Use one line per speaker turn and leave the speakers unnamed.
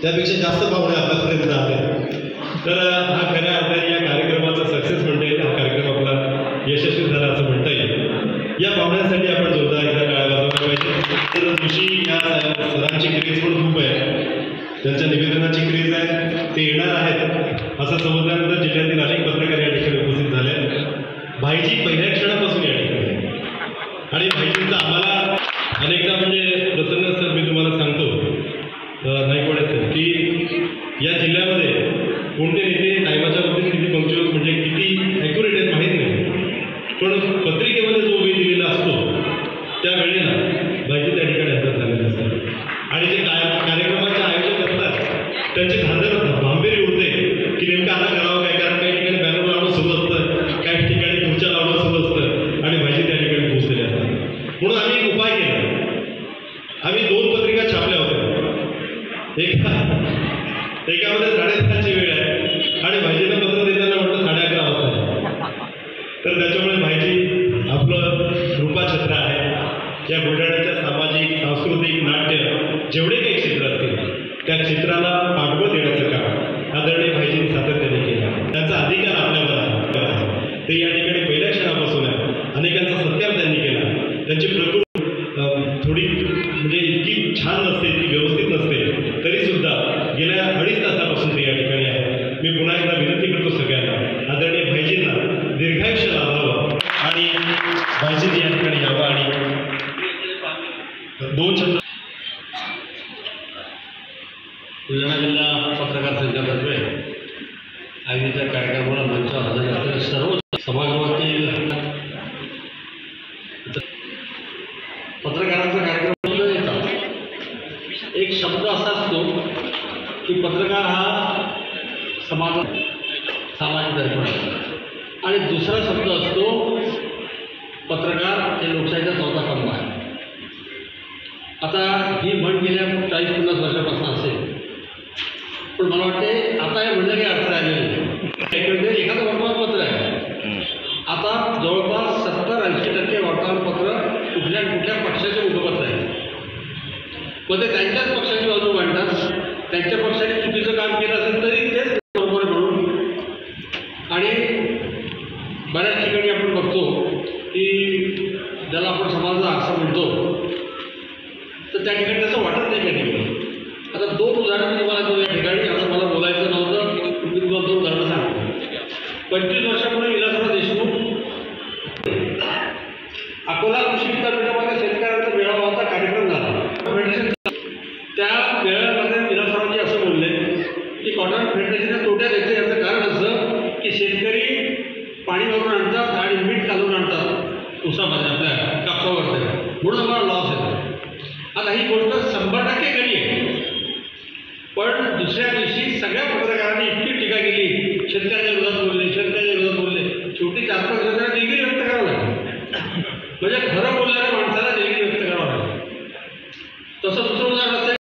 त्यापेक्षा जास्त पाहुणे आपल्यापर्यंत आले. तर हा खऱ्या अर्थाने या कार्यक्रमाचा सक्सेस म्हणता येईल, हा कार्यक्रम आपला यशस्वी झाला असं म्हणता येईल. या पाहुण्यांसाठी आपण जोरदार एकदा टाळ्या वाजवल्या पाहिजे. तर जोशी या सरांची क्रेज पण खूप आहे, त्यांच्या निवेदनाची क्रेज आहे, ते येणार आहेत असं समजल्यानंतर जिल्ह्यातील अनेक पत्रकार या ठिकाणी उपस्थित झाले. भाईजी पहिल्या क्षणापासून या ठिकाणी आणि भाईजींचा आम्हाला अनेकदा म्हणजे प्रसन्न सर मी तुम्हाला सांगतो नाईकवाडे सर की या जिल्ह्यामध्ये कोणते नेते टायमाच्या बाबतीत किती पंक्च्युअल म्हणजे किती ॲक्युरेट आहेत माहीत नाही, पण पत्रिकेमध्ये जो वेळ दिलेला असतो त्या वेळेला भाईजी त्या ठिकाणी हजर झालेले असतात आणि जे कार्यक्रमाचे आयोजक असतात त्यांची भांबेरी उडते की नेमकं आता करावं काय, कारण काही ठिकाणी बॅनर लावणं सुरू असतं, काही ठिकाणी खुर्च्या लावणं सुरू असतं आणि भाईजी त्या ठिकाणी पोहोचलेले असतात. म्हणून आम्ही एक उपाय केला. आम्ही 2 पत्रिका छापल्या होत्या. एकामध्ये 10:30ची वेळ आहे आणि भाईजीला पत्र देताना म्हटलं 11:30 वाजता. तर त्याच्यामुळे भाईजी आपलं कृपाछत्र आहे. या बुलढाण्याच्या सामाजिक सांस्कृतिक नाट्य जेवढे काही क्षेत्र असतील त्या क्षेत्राला पाठबळ देण्याचं काम आदरणीय भाईजींनी सातत्याने केलं. त्यांचा अधिकार आपल्यावर आहे, ते या ठिकाणी पहिल्या क्षणापासून आहे. अनेकांचा सत्कार त्यांनी केला. त्यांची प्रकृती थोडी म्हणजे इतकी छान नसते, इतकी व्यवस्थित नसते, तरीसुद्धा गेल्या 2.5 तासापासून ते या ठिकाणी आहे. मी पुन्हा एकदा विनंती करतो सगळ्यांना आदरणीय भाईजींना दीर्घायुष्य लाभावं आणि भाईजींनी या ठिकाणी यावं. आणि 2 शब्द
बुलढाणा जिल्हा पत्रकार संघातर्फे आयोजित कार्यक्रमाला मंचावर हजर असलेल्या सर्व सभागृहातील पत्रकारांचा कार्यक्रम न येतात एक शब्द असा असतो की पत्रकार हा सामाजिक दर्पण आहे आणि दुसरा शब्द असतो पत्रकार हे लोकशाहीचा 4था स्तंभ आहे. आता ही म्हण गेल्या 40-50 वर्षापासून असेल, पण मला वाटते आता हे म्हणलं काही अर्थ राहिलेलं नाही. एखादं वर्तमानपत्र आहे, आता जवळपास 70-80% वर्तमानपत्र कुठल्या पक्षाचे मुखपत्र आहे. मग ते त्यांच्याच पक्षाची बाजू मांडतात, त्यांच्या पक्षाने चुकीचं काम केलं असेल तरी तेच बरोबर म्हणून. आणि बऱ्याच ठिकाणी आपण बघतो की ज्याला आपण समाजाचा आरसा म्हणतो तर त्या ठिकाणी तसं वाटत नाही त्या ठिकाणी. आता 2 उदाहरणं तुम्हाला देऊ या ठिकाणी. आता मला बोलायचं नव्हतं, मी तुम्हाला 2 उदाहरणं सांगतो. 25 वर्षापूर्वी विलासराव देशमुख अकोला कृषी विद्यापीठामध्ये शेतकऱ्यांचा मेळावा होता, कार्यक्रम झाला. त्या मेळाव्यामध्ये विलासरावजी असं बोलले की कॉटन फेडरेशनच्या तोट्यात येते. याचं कारण असं की शेतकरी पाणी भरून आणतात आणि मीठ घालून आणतात ऊसामध्ये आपल्या कापसावरती, म्हणून आम्हाला लॉस येतो. आता ही गोष्ट 100% खरी आहे, पण दुसऱ्या दिवशी सगळ्या पत्रकारांनी इतकी टीका केली, शेतकऱ्याच्या विरोधात बोलले, शेतकऱ्याच्या विरोधात बोलले, शेवटी 4-5 जणांना डिग्री व्यक्त करावं लागली. म्हणजे खरं